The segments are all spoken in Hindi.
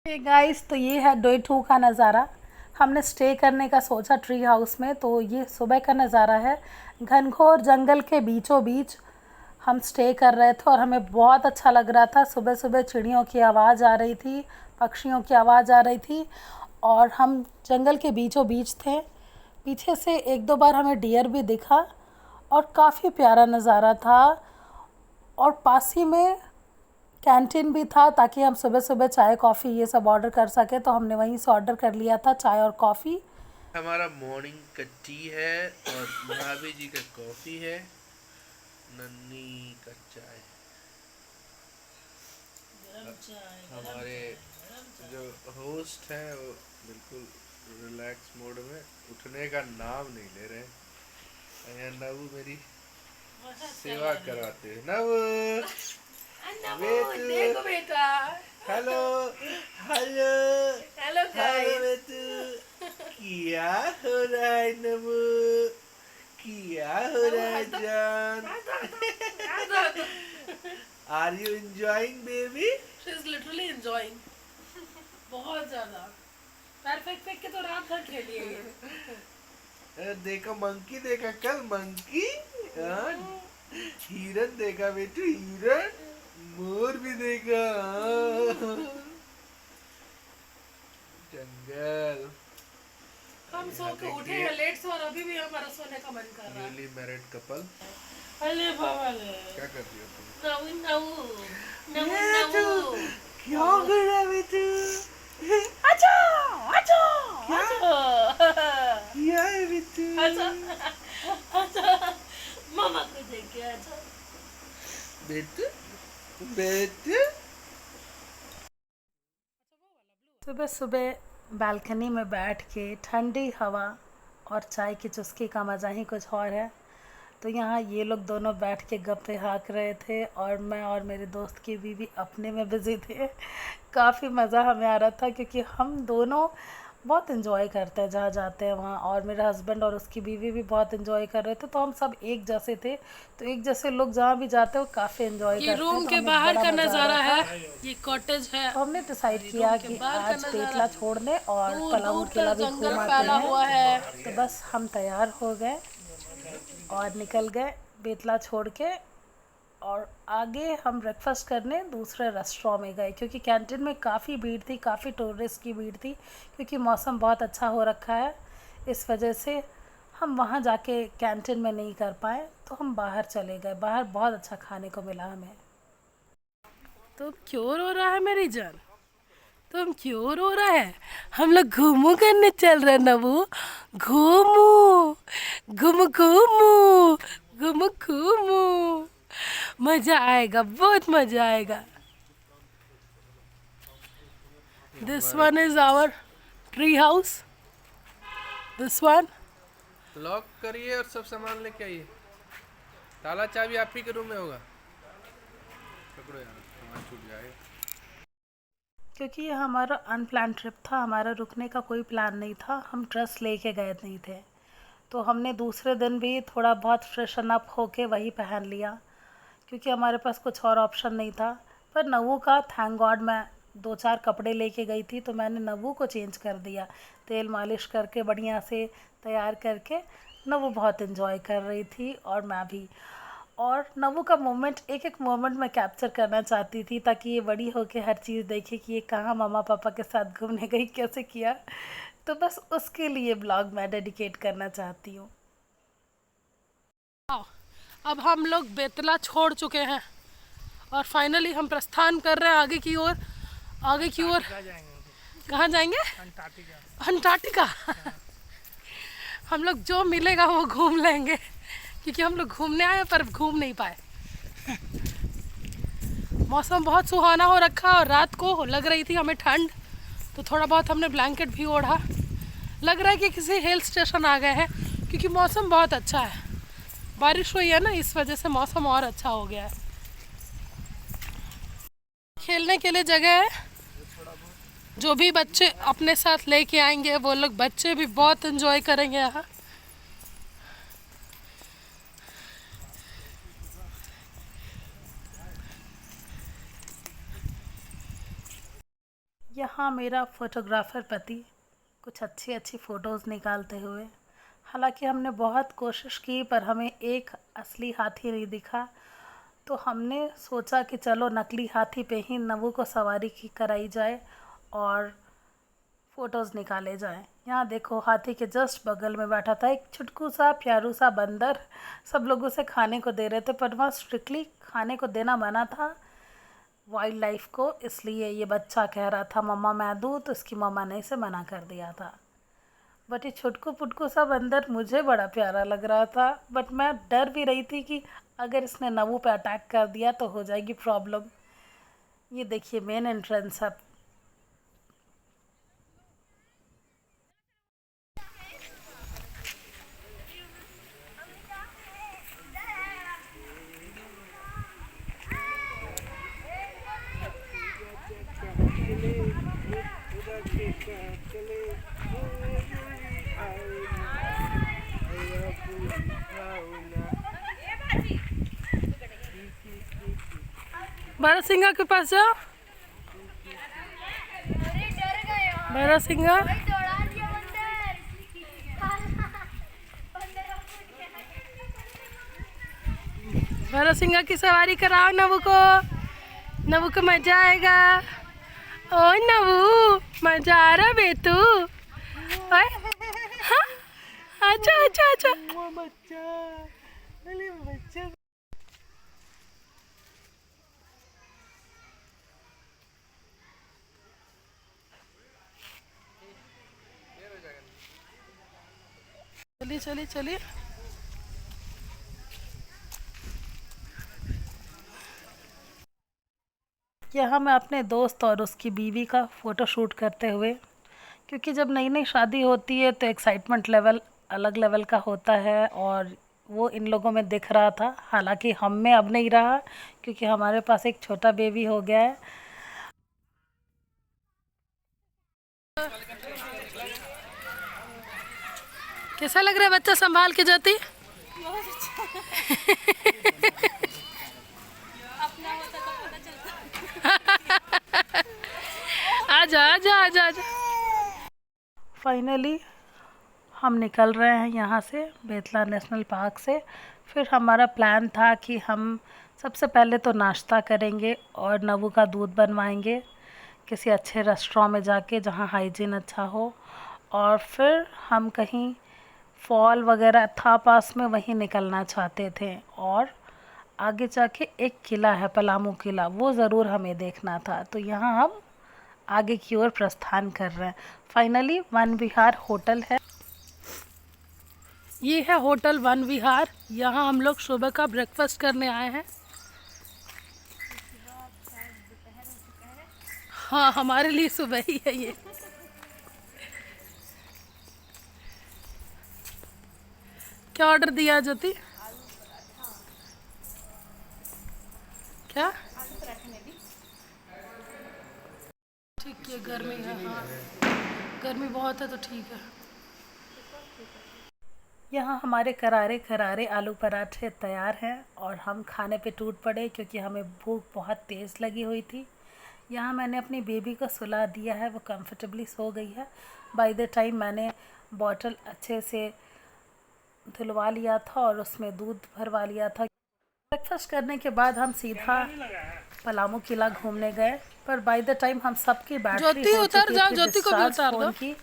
हे गाइस, तो ये है डे 2 का नज़ारा। हमने स्टे करने का सोचा ट्री हाउस में। तो ये सुबह का नज़ारा है। घनघोर जंगल के बीचों बीच हम स्टे कर रहे थे और हमें बहुत अच्छा लग रहा था। सुबह सुबह चिड़ियों की आवाज़ आ रही थी, पक्षियों की आवाज़ आ रही थी और हम जंगल के बीचों बीच थे। पीछे से एक दो बार हमें डियर भी दिखा और काफ़ी प्यारा नज़ारा था। और पास ही में कैंटीन भी था ताकि हम सुबह सुबह चाय कॉफ़ी ये सब ऑर्डर कर सके। तो हमने वहीं से ऑर्डर कर लिया था चाय और कॉफ़ी। हमारा मॉर्निंग का टी है और भाभी जी का कॉफी है, नन्नी का चाय। हमारे जो होस्ट हैं वो बिल्कुल रिलैक्स मोड में उठने का नाम नहीं ले रहे। यहाँ नवू मेरी सेवा कराते हैं। नवू बेटू, देखो बेटा। Hello hello hello hello guys. बेटू, क्या हो रहा है नवू? क्या हो रहा है जान? Are you enjoying baby? She is literally enjoying बहुत ज़्यादा। पैर फेंक फेंक के तो रात भर खेली है ये। देखा मंकी, देखा कल मंकी। हिरन देखा बेटू, हिरन। मोर भी देखा। जंगल। हम सो के उठे हैं लेट से और अभी भी हमारा सोने का मन कर रहा है। Newly married couple. अरे बाबा ले। क्या कर रही हो तुम? नवू नवू नवू बेटू, नवू। क्या कर रहा है बेटू? अच्छा अच्छा क्या? अच्छा क्या है बेटू? अच्छा अच्छा मामा को देख के अच्छा। बेटू बेटू। सुबह सुबह बालकनी में बैठ के ठंडी हवा और चाय की चुस्की का मज़ा ही कुछ और है। तो यहाँ ये लोग दोनों बैठ के गप्पे हाँक रहे थे और मैं और मेरे दोस्त की बीवी अपने में बिज़ी थे। काफ़ी मज़ा हमें आ रहा था क्योंकि हम दोनों बहुत इन्जॉय करते हैं जहाँ जाते हैं वहाँ। और मेरे हस्बैंड और उसकी बीवी भी बहुत इन्जॉय कर रहे थे। तो हम सब एक जैसे थे। तो एक जैसे लोग जहाँ भी जाते हैं वो काफ़ी इन्जॉय करते हैं। रूम के बाहर का नज़ारा है, ये कॉटेज है। तो हमने डिसाइड किया कि आज पेटला छोड़ने और पलामू किला भी घूम आते हैं। तो बस हम तैयार हो गए और निकल गए बेतला छोड़ के। और आगे हम ब्रेकफास्ट करने दूसरे रेस्टोरेंट में गए क्योंकि कैंटीन में काफ़ी भीड़ थी, काफ़ी टूरिस्ट की भीड़ थी। क्योंकि मौसम बहुत अच्छा हो रखा है, इस वजह से हम वहाँ जाके कैंटीन में नहीं कर पाए। तो हम बाहर चले गए। बाहर बहुत अच्छा खाने को मिला हमें। तुम क्यों रो रहा है मेरी जान? तुम क्यों रो रहा है? हम लोग घूमू करने चल रहे नबू। घूमू घूमू घूमू घूमू घूमू। मजा आएगा, बहुत मजा आएगा। This one is our tree house. This one. Lock करिए और सब सामान लेके आइए। ताला चाबी आप ही के रूम में होगा। पकड़ो यार, सामान छूट जाएगा। क्योंकि ये हमारा अनप्लान ट्रिप था, हमारा रुकने का कोई प्लान नहीं था। हम ड्रेस लेके गए नहीं थे। तो हमने दूसरे दिन भी थोड़ा बहुत फ्रेशन अप होके वही पहन लिया क्योंकि हमारे पास कुछ और ऑप्शन नहीं था। पर नवू का थैंक गॉड मैं दो चार कपड़े लेके गई थी तो मैंने नवू को चेंज कर दिया। तेल मालिश करके बढ़िया से तैयार करके नवू बहुत इन्जॉय कर रही थी और मैं भी। और नवू का मोमेंट, एक एक मोमेंट मैं कैप्चर करना चाहती थी ताकि ये बड़ी होके हर चीज़ देखे कि ये कहाँ मामा पापा के साथ घूमने गई, कैसे किया। तो बस उसके लिए ब्लॉग मैं डेडिकेट करना चाहती हूँ। अब हम लोग बेतला छोड़ चुके हैं और फाइनली हम प्रस्थान कर रहे हैं आगे की ओर। आगे की ओर कहाँ जाएंगे? अंटार्कटिका। अंटार्कटिका। हम लोग जो मिलेगा वो घूम लेंगे क्योंकि हम लोग घूमने आए पर घूम नहीं पाए। मौसम बहुत सुहाना हो रखा और रात को लग रही थी हमें ठंड। तो थोड़ा बहुत हमने ब्लैंकेट भी ओढ़ा। लग रहा है कि किसी हिल स्टेशन आ गए हैं क्योंकि मौसम बहुत अच्छा है। बारिश हुई है ना, इस वजह से मौसम और अच्छा हो गया है। खेलने के लिए जगह है। जो भी बच्चे अपने साथ लेके आएंगे वो लोग बच्चे भी बहुत एंजॉय करेंगे यहाँ। यहाँ मेरा फोटोग्राफर पति कुछ अच्छी अच्छी फ़ोटोज़ निकालते हुए। हालांकि हमने बहुत कोशिश की पर हमें एक असली हाथी नहीं दिखा, तो हमने सोचा कि चलो नकली हाथी पे ही नवू को सवारी की कराई जाए और फ़ोटोज़ निकाले जाएं। यहाँ देखो हाथी के जस्ट बगल में बैठा था एक छुटकू सा प्यारू सा बंदर। सब लोग उसे खाने को दे रहे थे पर वहाँ स्ट्रिक्टली खाने को देना मना था वाइल्ड लाइफ को, इसलिए ये बच्चा कह रहा था मम्मा मैं दूँ, तो इसकी मम्मा ने इसे मना कर दिया था। बट ये छुटकू पुटकू सा बंदर मुझे बड़ा प्यारा लग रहा था, बट मैं डर भी रही थी कि अगर इसने नवू पे अटैक कर दिया तो हो जाएगी प्रॉब्लम। ये देखिए मेन एंट्रेंस है। भरत सिंह के पास जाओ। भरत सिंह भरत सिंह की सवारी कराओ नवू को। नवू को मजा आएगा। ओ नवू मजा आ रहा बेतू। हाँ अच्छा अच्छा अच्छा। चलिए चलिए चलिए। यहाँ मैं अपने दोस्त और उसकी बीवी का फ़ोटो शूट करते हुए, क्योंकि जब नई नई शादी होती है तो एक्साइटमेंट लेवल अलग लेवल का होता है और वो इन लोगों में दिख रहा था। हालांकि हम में अब नहीं रहा क्योंकि हमारे पास एक छोटा बेबी हो गया है। कैसा लग रहा है बच्चा संभाल के जाती? बहुत अच्छा। अपना होता तो पता चलता। आजा आजा आजा आजा। फाइनली हम निकल रहे हैं यहाँ से बेतला नेशनल पार्क से। फिर हमारा प्लान था कि हम सबसे पहले तो नाश्ता करेंगे और नवू का दूध बनवाएंगे किसी अच्छे रेस्टोरेंट में जाके जहाँ हाइजीन अच्छा हो, और फिर हम कहीं फॉल वगैरह था पास में वहीं निकलना चाहते थे। और आगे जाके एक किला है पलामू किला, वो ज़रूर हमें देखना था। तो यहाँ हम आगे की ओर प्रस्थान कर रहे हैं। फाइनली वन विहार होटल है। ये है होटल वन विहार। यहाँ हम लोग सुबह का ब्रेकफास्ट करने आए हैं। हाँ हमारे लिए सुबह ही है ये। क्या ऑर्डर दिया ज्योति? क्या ठीक है, गर्मी है। हाँ गर्मी बहुत है तो ठीक है। यहाँ हमारे करारे करारे आलू पराठे तैयार हैं और हम खाने पे टूट पड़े क्योंकि हमें भूख बहुत तेज़ लगी हुई थी। यहाँ मैंने अपनी बेबी को सुला दिया है, वो कंफर्टेबली सो गई है। बाय द टाइम मैंने बॉटल अच्छे से धुलवा लिया था और उसमें दूध भरवा लिया था। ब्रेकफास्ट करने के बाद हम सीधा पलामू किला घूमने गए, पर बाय द टाइम हम सबकी बैटरी हो चुकी थी डिस्चार्ज फ़ोन की,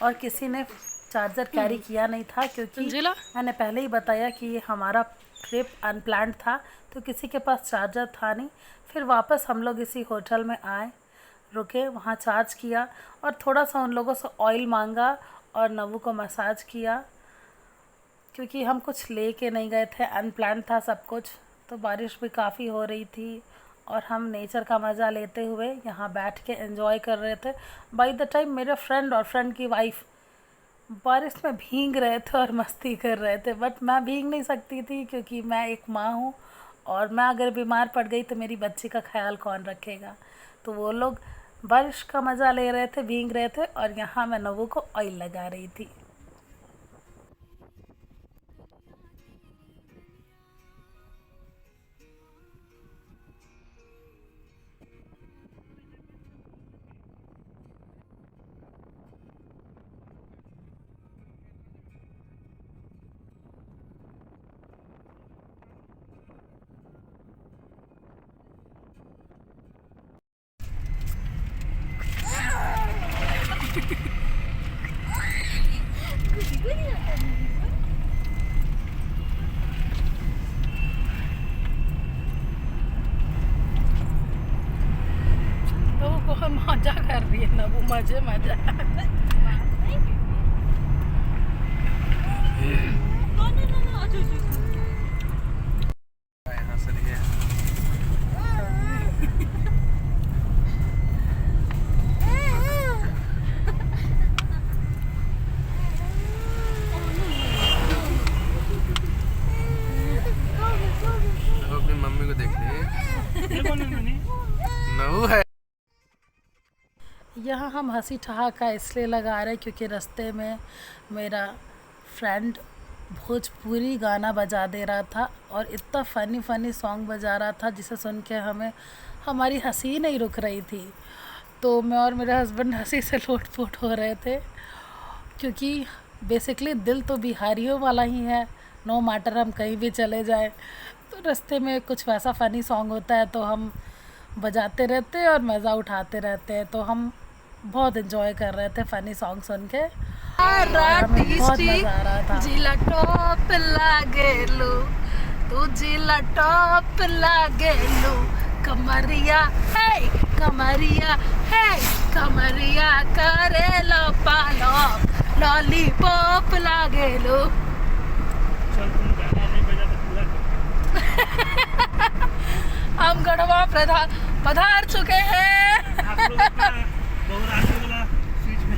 और किसी ने चार्जर कैरी किया नहीं था क्योंकि मैंने पहले ही बताया कि ये हमारा ट्रिप अनप्लान्ड था, तो किसी के पास चार्जर था नहीं। फिर वापस हम लोग इसी होटल में आए, रुके, वहाँ चार्ज किया और थोड़ा सा उन लोगों से ऑयल मांगा और नवू को मसाज किया क्योंकि हम कुछ ले के नहीं गए थे, अनप्लान्ड था सब कुछ। तो बारिश भी काफ़ी हो रही थी और हम नेचर का मज़ा लेते हुए यहाँ बैठ के एंजॉय कर रहे थे। बाय द टाइम मेरे फ्रेंड और फ्रेंड की वाइफ बारिश में भीग रहे थे और मस्ती कर रहे थे, बट मैं भीग नहीं सकती थी क्योंकि मैं एक माँ हूँ और मैं अगर बीमार पड़ गई तो मेरी बच्ची का ख्याल कौन रखेगा। तो वो लोग बारिश का मज़ा ले रहे थे, भीग रहे थे, और यहाँ मैं नवू को ऑयल लगा रही थी। तो वो बहुत मजा कर रही है ना, वो मजे मजा। यहाँ से नहीं है। तो अपनी मम्मी को देख लिए नऊ है। यहाँ हम हंसी ठहाका इसलिए लगा रहे हैं क्योंकि रास्ते में मेरा फ्रेंड भोजपुरी गाना बजा दे रहा था और इतना फ़नी सॉन्ग बजा रहा था जिसे सुन के हमारी हंसी नहीं रुक रही थी। तो मैं और मेरे हस्बैंड हंसी से लोट-पोट हो रहे थे क्योंकि बेसिकली दिल तो बिहारियों वाला ही है, नो मैटर हम कहीं भी चले जाएं। तो रास्ते में कुछ वैसा फ़नी सॉन्ग होता है तो हम बजाते रहते हैं और मज़ा उठाते रहते हैं। तो हम बहुत एंजॉय कर रहे थे फ़नी सॉन्ग सुन के। हमें बहुत मज़ा आ रहा था। जिला टॉप लागेलू, तू जिला टॉप लागेलू, कमरिया है कमरिया है कमरिया करे लो पालो, लॉलीपॉप लागेलू। हम गढ़वा पधार चुके हैं। आप लोग अपना बहुराष्ट्रीय वाला स्पीच में